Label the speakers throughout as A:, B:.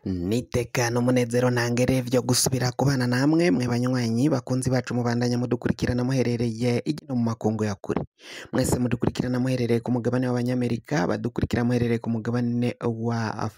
A: Nitekana umunezero ntangere vyo gusubira kubana namwe mwe banywanyi bakunzi bacu mubandanya mudukurikirana muherereye igino mu makungu ya kure. Mwese mudukurikirana muherereye ku mugabane w'Abanyamerika, badukurikira muherereye ku mugabane wa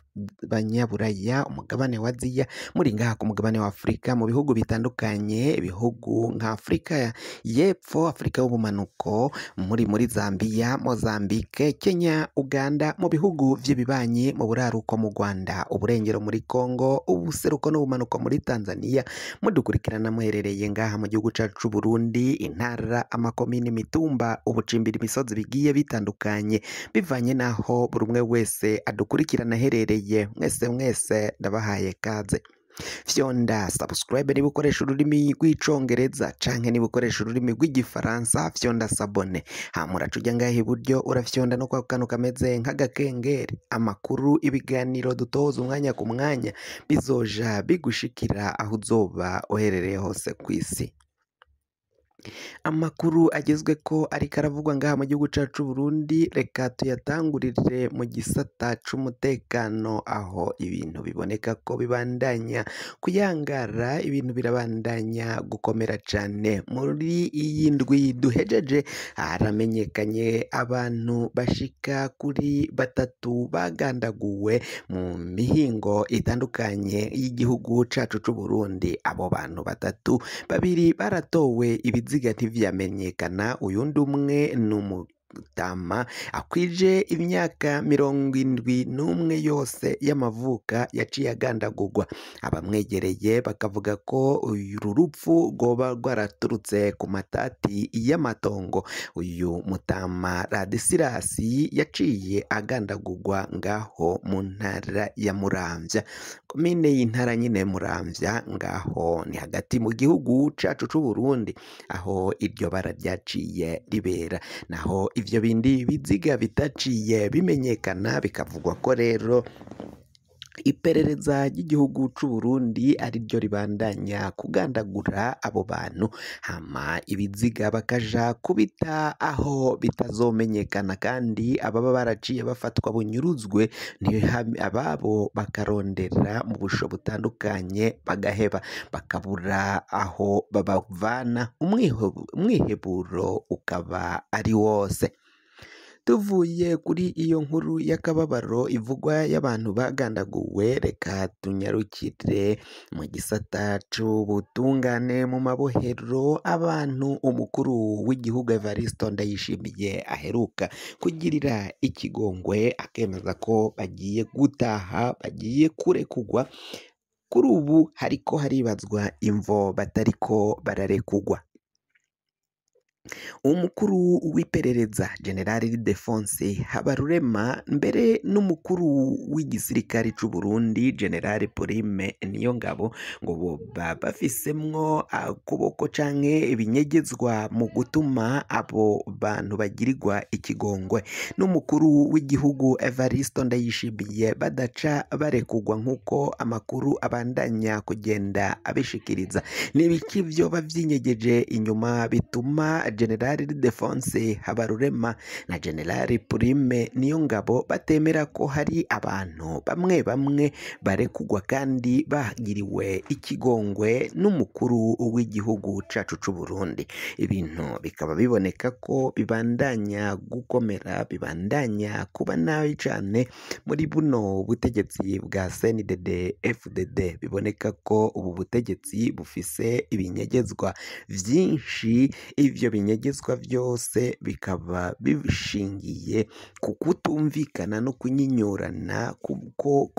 A: Banyaburaya, umugabane wa Aziya, muri ngaha ku mugabane wa Afrika mu bihugu bitandukanye, ibihugu nka Afrika y'Epfo, Afrika y'ubumanuko, muri Zambia, Mozambique, Kenya, Uganda, mu bihugu vy'ibibanyi mu buraruko mu Rwanda, uburengero muri Kongo, ubuseruko n'ubumanuko muri Tanzania, mudukurikirana muherereye ngaha mu gihugu cacu c'u Burundi, intara, amakomine, imitumba, ubucimbira, imisozi bigiye bitandukanye bivanye naho buri umwe wese adukurikirana aherereye. Mwese ndabahaye kaze. Fyonda subscribe niba ukoresha ururimi rw'icongereza canke niba ukoresha ururimi rw'igifaransa, fyonda sabone. Hamura cuja ngaha iburyo urafyonda no kwa kantu kameze nk'agakengeri, amakuru, ibiganiro dutoza umwanya ku mwanya bizoja bigushikira aho uzoba uherereye hose kw'isi. Amakuru agezweko ariko aravugwa ngaha mu gihugu cacu c'u Burundi, reka tuyatangurire mu gisata c'umutekano, aho ibintu biboneka ko bibandanya kuyangara, ibintu birabandanya gukomera cane. Muri iyi ndwi duhejeje haramenyekanye abantu bashika kuri 3 bagandaguwe mu mihingo itandukanye y'igihugu cacu c'u Burundi. Abo bantu 3, 2 baratowe ibiziga ntivyamenyekana, uyundi umwe n'umutama akwije imyaka 71 yose y'amavuka yaciye agandagurwa. Abamwegereye bakavuga ko uru rupfu rwoba rwaraturutse ku matati y'amatongo. Uyu mutama Radisirasi yaciye agandagurwa ngaho mu ntara ya Muramvya, komine y'intara nyine Muramvya, ngaho ni hagati mu gihugu cacu c'u Burundi aho iryo bara ryaciye ribera. Naho ivyo bindi biziga bitaciye bimenyekana, bikavugwa ko rero iperereza ry'igihugu c'u Burundi ari ryo ribandanya kugandagura abo bantu, hama ibiziga bakaja kubita aho bitazomenyekana, kandi ababa baraciye bafatwa bunyuruzwe ababo bakarondera mu busho butandukanye bagaheba, bakabura aho babavana, umwiheburo ukaba ari wose. Tuvuye kuri iyo nkuru y'akababaro ivugwa y'abantu bagandaguwe, reka tunyarukire mu gisata c'ubutungane mu mabohero. Abantu umukuru w'igihugu Evariste Ndayishimiye aheruka kugirira ikigongwe, akemeza ko bagiye gutaha, bagiye kurekugwa. Kuri ubu hariko haribazwa imvo batariko bararekugwa. Umukuru w'iperereza General Ildefonse Habarurema, mbere n'umukuru w'igisirikare c'u Burundi General Prime Niyongabo, ngo boba bafisemwo akuboko canke ibinyegezwa mu gutuma abo bantu bagirirwa ikigongwe n'umukuru w'igihugu Evariste Ndayishimiye badaca barekugwa nk'uko amakuru abandanya kugenda abishikiriza. Nibiki vyoba vyinyegeje inyuma bituma General Ildefonse Habarurema na General Prime Niyongabo batemera ko hari abantu bamwe barekugwa kandi bagiriwe ikigongwe n'umukuru w'igihugu cacu c'u Burundi? Ibintu bikaba biboneka ko bibandanya gukomera, bibandanya kuba nabi cane muri buno butegetsi bwa CNDD FDD. Biboneka ko ubu butegetsi bufise ibinyegezwa vyinshi, ivyo binyegezwa vyose bikaba bishingiye ku kutumvikana no kunyinyurana ku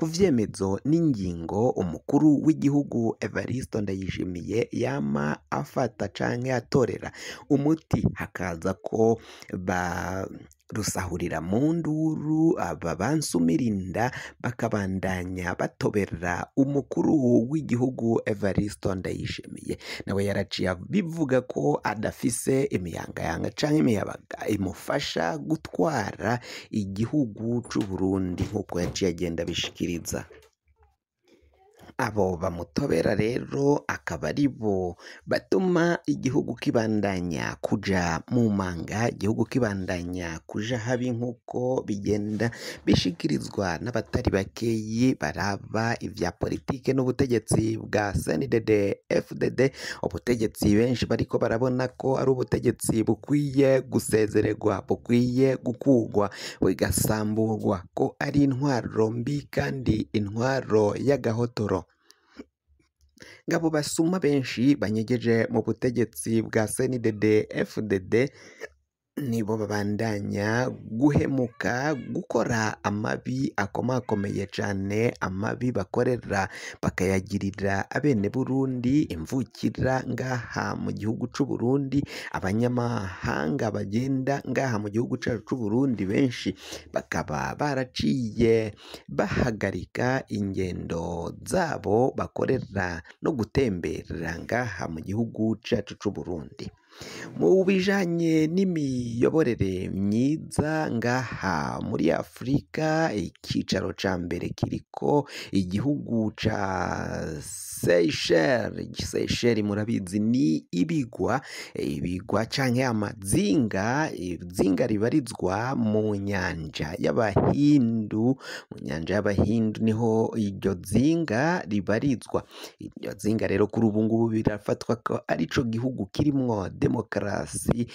A: vyemezo n'ingingo umukuru w'igihugu Evariste Ndayishimiye yama afata canke atorera umuti, hakaza ko rusahurira mu nduru aba bansumirinda bakabandanya batobera umukuru w'igihugu Evariste Ndayishimiye. Nawe yaraciye bivuga ko adafise imiyangayanga canke imiyabaga imufasha gutwara igihugu c'u Burundi nk'uko yaciye agenda bishikiriza. abo bamutobera rero akaba ari bo batuma igihugu kibandanya kuja mu manga, igihugu kibandanya kuja habi nk'uko bigenda bishikirizwa n'abatari bakeyi baraba ivya politike n'ubutegetsi bwa CNDD FDD, ubutegetsi benshi bariko barabona ko ari ubutegetsi bukwiye gusezererwa, bukwiye gukugwa, bugasamburwa, ko ari intwaro mbi kandi intwaro y'agahotoro. Ngabo basuma benshi banyegeje mu butegetsi bwa CNDD FDD nibo babandanya guhemuka, gukora amabi akomakomeye cane, amabi bakorera bakayagirira abene Burundi, imvukira ngaha mu gihugu c'u Burundi, abanyamahanga bagenda ngaha mu gihugu cacu c'u Burundi benshi bakaba baraciye bahagarika ingendo zabo bakorera no gutembera ngaha mu gihugu cacu c'u Burundi. Mu bijanye n'imiyoborere myiza ngaha muri Afurika, ikicaro ca mbere kiriko igihugu ca Seychelles murabizi ni ibigwa canke amazinga, izinga ribarizwa mu nyanja y'Abahindu, mu nyanja y'Abahindu niho iryo zinga ribarizwa. Iryo zinga rero kuri ubu ngubu birafatwa ko arico gihugu kirimwo demokarasi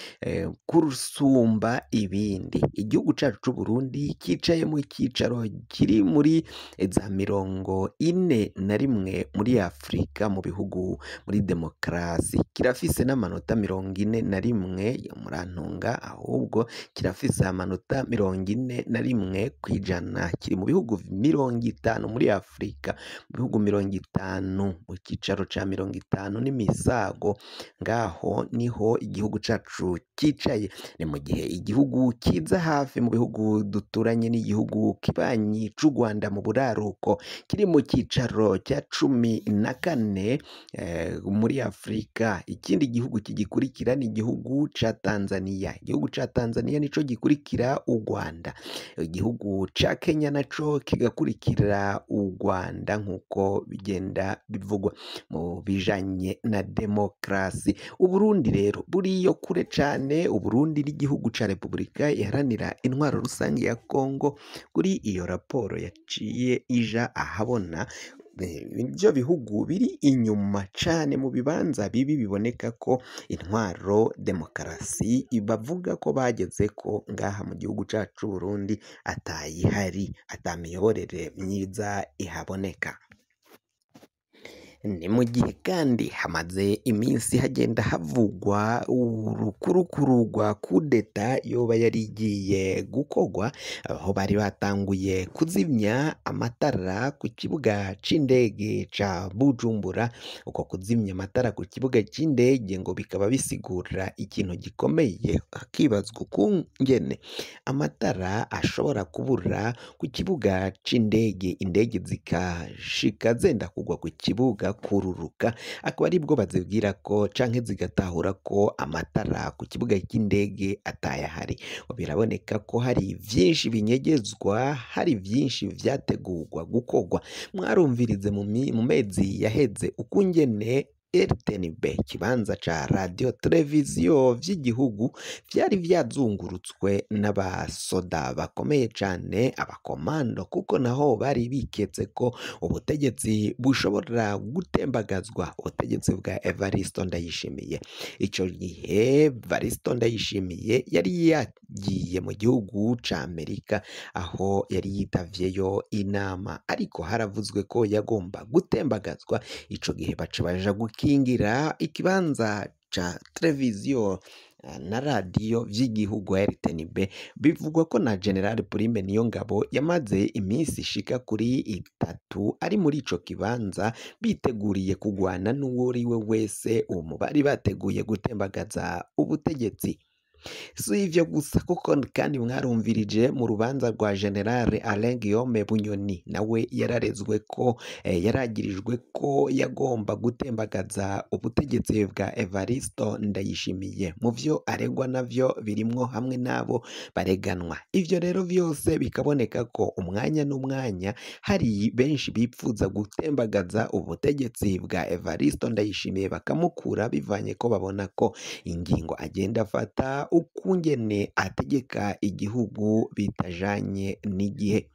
A: kurusumba ibindi. Igihugu cacu c'u Burundi cicaye mu cicaro kiri muri za 41 muri Afurika mu bihugu muri demokarasi, kirafise n'amanota 41 murantunga, ahubwo kirafise amanota 41 kw'ijana, kiri mu bihugu 50 muri Afurika, mu bihugu 50 mu cicaro ca 50 n'imisago, ngaho niho igihugu cacu cicaye. Ni mu gihe igihugu kiza hafi mu bihugu duturanye n'igihugu kibanyi c'u Rwanda mu buraruko, kiri mu cicaro ca 14 muri Afurika. Ikindi gihugu kigikurikira ni igihugu ca Tanzania. Igihugu ca Tanzania nico gikurikira u Rwanda, igihugu ca Kenya naco kigakurikira u Rwanda, nk'uko bigenda bivugwa mu bijanye na demokarasi. Uburundi rero buriyo kure cane, Uburundi n'igihugu ca Repubulika iharanira intwaro rusange ya Kongo. Kuri iyo raporo yaciye ija ahabona, ivyo bihugu biri inyuma cane mu bibanza bibi, biboneka ko intwaro demokarasi bavuga ko bagezeko ngaha mu gihugu cacu c'u Burundi atayihari, ata miyoborere myiza ihaboneka. Ni mu gihe kandi hamaze iminsi hagenda havugwa urukurukuru rwa kudeta yoba yari igiye gukorwa, aho bari batanguye kuzimya amatara ku kibuga c'indege ca Bujumbura. Uko kuzimya amatara ku kibuga c'indege ngo bikaba bisigura ikintu gikomeye, hakibazwa ukungene amatara ashobora kubura ku kibuga c'indege, indege zikashika zenda kugwa ku kibuga kururuka, akaba aribwo bazibwira ko canke zigatahura ko amatara ku kibuga cy'indege atayahari. Biraboneka ko hari vyinshi binyegezwa, hari vyinshi vyategurwa gukorwa. Mwarumvirize mu mezi yaheze ukungene RTNB, kibanza ca radio televiziyo vy'igihugu, vyari vyazungurutswe n'abasoda bakomeye cane, abakomando, kuko naho bari biketse ko ubutegetsi bushobora gutembagazwa, ubutegetsi bwa Evaristo Ndayishimiye. Ico gihe Evaristo Ndayishimiye yari yagiye mu gihugu ca Amerika, aho yari yitavyeyo inama, ariko haravuzwe ko yagomba gutembagazwa. Ico gihe baca baja gukingira ikibanza ca televiziyo na radiyo vy'igihugu RTNB. Bivugwa ko na General Prime Niyongabo yamaze iminsi ishika kuri 3 ari muri ico kibanza, biteguriye kugwana n'uwuriwe wese bari bateguye gutembagaza ubutegetsi. Si ivyo gusa kuko kandi mwarumvirije mu rubanza rwa General Alain Guillaume Bunyoni nawe yararezwe ko yaragirijwe ko yagomba gutembagaza ubutegetsi bwa Evaristo Ndayishimiye mu vyo aregwa navyo birimwo hamwe n'abo bareganwa. Ivyo rero vyose bikaboneka ko umwanya n'umwanya hari benshi bipfuza gutembagaza ubutegetsi bwa Evaristo Ndayishimiye bakamukura bivanye ko babona ko ingingo agenda afata ukungene ategeka igihugu bitajanye n'igihe.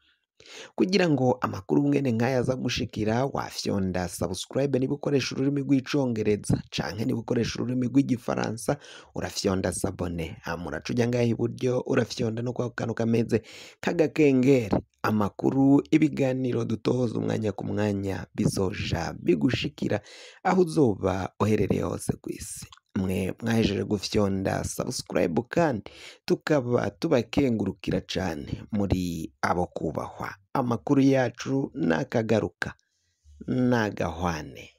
A: Kugira ngo amakuru mwene nk'aya aza gushikira wafyonda subscribe niba ukoresha ururimi rw'icongereza canke niba ukoresha ururimi rw'igifaransa urafyonda sabone, hama uraca uja ngaha iburyo urafyonda no kwa kantu kameze k'agakengeri. Amakuru, ibiganiro dutoza umwanya ku mwanya bizoja bigushikira aho uzoba uherereye hose kw'isi. Mwe mwahejeje gufyonda subscribe kandi tukaba tubakengurukira cane muri abo kubahwa. Amakuru yacu nakagaruka nagahwane.